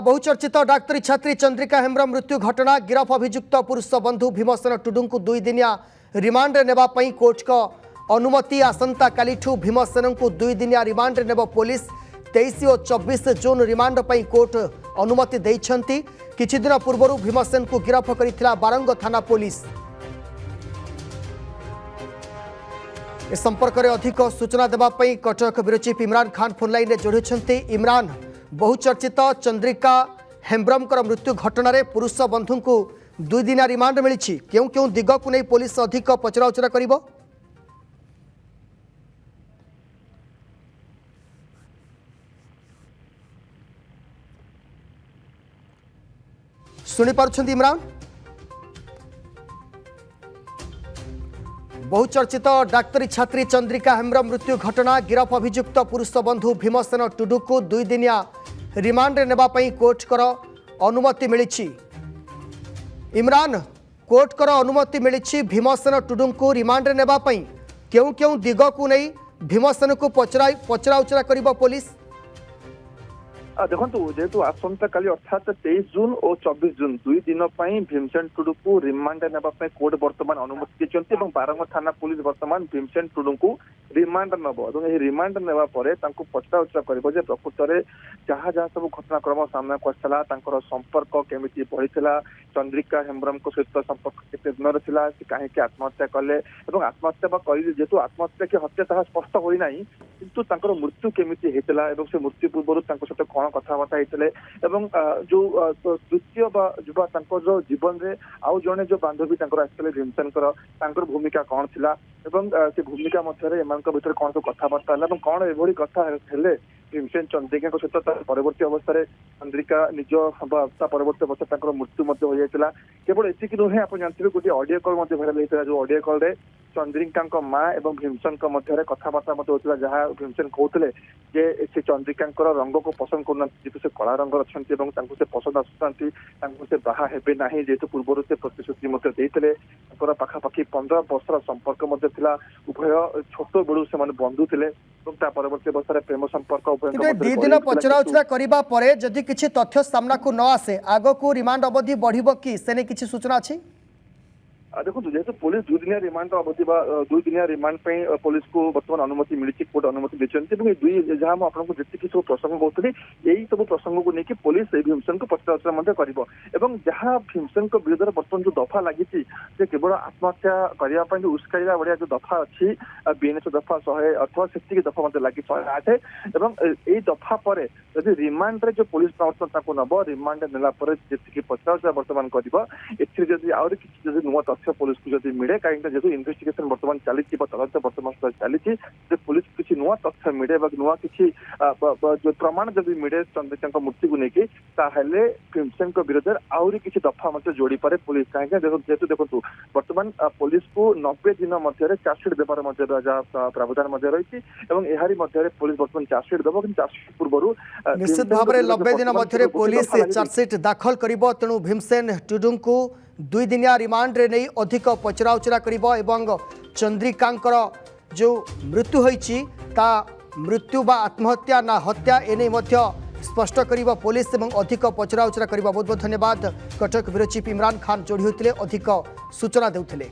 बहुचर्चित डाक्तरी छात्री चंद्रिका हेम्ब्रम मृत्यु घटना गिरफ अभियुक्त पुरुष बंधु भीमसेन टुडू को 2 दिनिया रिमांड नेबापई कोर्ट को अनुमति आसंता कालीठू भीमसेन को 2 दिनिया रिमांड नेब पुलिस 23 और 24 जून रिमांड पई कोर्ट अनुमति देइछंती। किछि दिन पूर्व भीमसेन को गिरफ करिथिला बारंग थाना पुलिस। इस संपर्क में अधिक सूचना देवाई Cuttack bureau chief Imran Khan phone line में जोड़ी। इमरान, बहुचर्चित चंद्रिका हेम्ब्रम मृत्यु घटना रे पुरुष बंधु को 2 दिना रिमांड मिली। क्यों क्यों दिग को नहीं पुलिस अधिक पचराउचरा करिबो? सुनी पारुछंती इमरान? बहुचर्चित डाक्तरी छात्री चंद्रिका हेम्ब्रम मृत्यु घटना गिरफ अभियुक्त पुरुष बंधु भीमसेन टुडू को 2 दिनिया रिमांड नेबापई कोर्ट कर अनुमति मिली। इमरान, कोर्ट कर अनुमति मिली भीमसेन टुडू को रिमांड नेबापई। क्यों क्यों दिग को नहीं भीमसेन को पचराउचरा करिबो पुलिस? देखो जेहेतु आसंता काली अर्थात 23 जून और 24 जून 2 दिन भीमसेन टुडू को रिमांड नेबापई कोर्ट बर्तमान अनुमति देछंती। बारंग थाना पुलिस बर्तमान भीमसेन टुडू को रिमांड नब और रिमांड नेबा परे तांको पचराउचरा करिबो जे प्रकृत में जहाँ जहाँ सब घटनाक्रम सामना करथिला, तांकर संपर्क केमिति बढ़िथिला, चंद्रिका हेम्ब्रम को सहित संपर्क केते दिन रथिला, से काहे के आत्महत्या कले एवं आत्महत्या बा करिले जेतु आत्महत्या के हत्या ताहा स्पष्ट होई नाही, किंतु तांकर मृत्यु केमिति हेतला एवं से मृत्यु पूर्व तांको सहित कोन कथाबार्ता हेतले एवं जो द्वितीय बा जुबा तांको जो जीवन रे आउ जने जो बांधवी तांकर आस्ते भीमसेनकर तांकर भूमिका कोन थिला एवं से भूमिका मध्य रे एमानक भीतर कोन तो कथाबार्ता हला एवं कोन एभोडी कथा हेले भीमसेन चंद्रिका सहित परवर्ती अवस्था चंद्रिका निज परवर्ती अवस्था मृत्यु हो जाता। केवल एति नुहे आप जानते गोटे ऑडियो कॉल भाइराल होता जो ऑडियो कॉल रे चंद्रिका माँ और भीमसेन मध्य कथबार्ता होता जहाँ भीमसेन कहते से चंद्रिका रंग को पसंद करना जेहतु से कला रंग अच्छा से पसंद आसुँच से बाहा हेबे ना जेहतु पूर्व से प्रतिश्रुति पाखापाखि 15 वर्षर संपर्क उभय छोट बेलू से बंधु थे परवर्ती अवस्था प्रेम संपर्क 2 दिन पचराउचरा करिबा परे जदि किछि तथ्य सामना को न आसे आगो को रिमांड अवधि बढ़िबो कि सेने किछि सूचना अछि? देखो जेहेतु पुलिस 2 दिनिया रिमांड अवधि 2 दिनिया रिमांड पुलिस को बर्तमान अनुमति मिली, कोर्ट अनुमति देते जहाँ आपको जी सब प्रसंग कहते यही सब प्रसंग को लेकिन पुलिस भीमसेन को पचराउचरा कर जहाँ भीमसेन विरोध में बर्तमान जो दफा लगी केवल आत्महत्या करने उस्काइला भाया जो दफा अच्छी बीएनएस दफा 118 से दफा लगी 108 यही दफा पर जब रिमांड रे जो पुलिस प्रवर्तन नब रिमांड नेला जी पचराउचरा बर्तमान कर आउरी किसी नुआ तथ्य पुलिस को जब मिले कहीं जेहतु इन्वेस्टिगेशन बर्तमान चली तदंत बर्तमान चली पुलिस किसी नुआ तथ्य मिले नुआ किसी जो प्रमाण जब मिले चंद्रिका मृत्यु को लेकिन ताहले भीमसेन विरोध में आउरी किसी दफा जोड़ी पारे पुलिस कहीं जेहतु देखो बर्तमान पुलिस को 90 दिन मध्य चार्जसीट देवार प्रावधान रही पुलिस बर्तमान चार्जसीट देव कि चार्जसीट पूर्व निश्चित भाव में 90 दिन मध्य पुलिस चार्जसीट दाखल कर तेणु भीमसेन टुडू को 2 दिनिया रिमांड रे नहीं अधिक पचराउचरा करिबो एवं चंद्रिकांकर जो मृत्यु होईची ता मृत्यु बा आत्महत्या ना हत्या एने मध्य स्पष्ट करिबो पुलिस एवं अधिक पचराउचरा करिबो। बहुत बहुत धन्यवाद। कटक ब्यूरो चीफ इमरान खान जोड़ी होते अधिक सूचना देउथिले।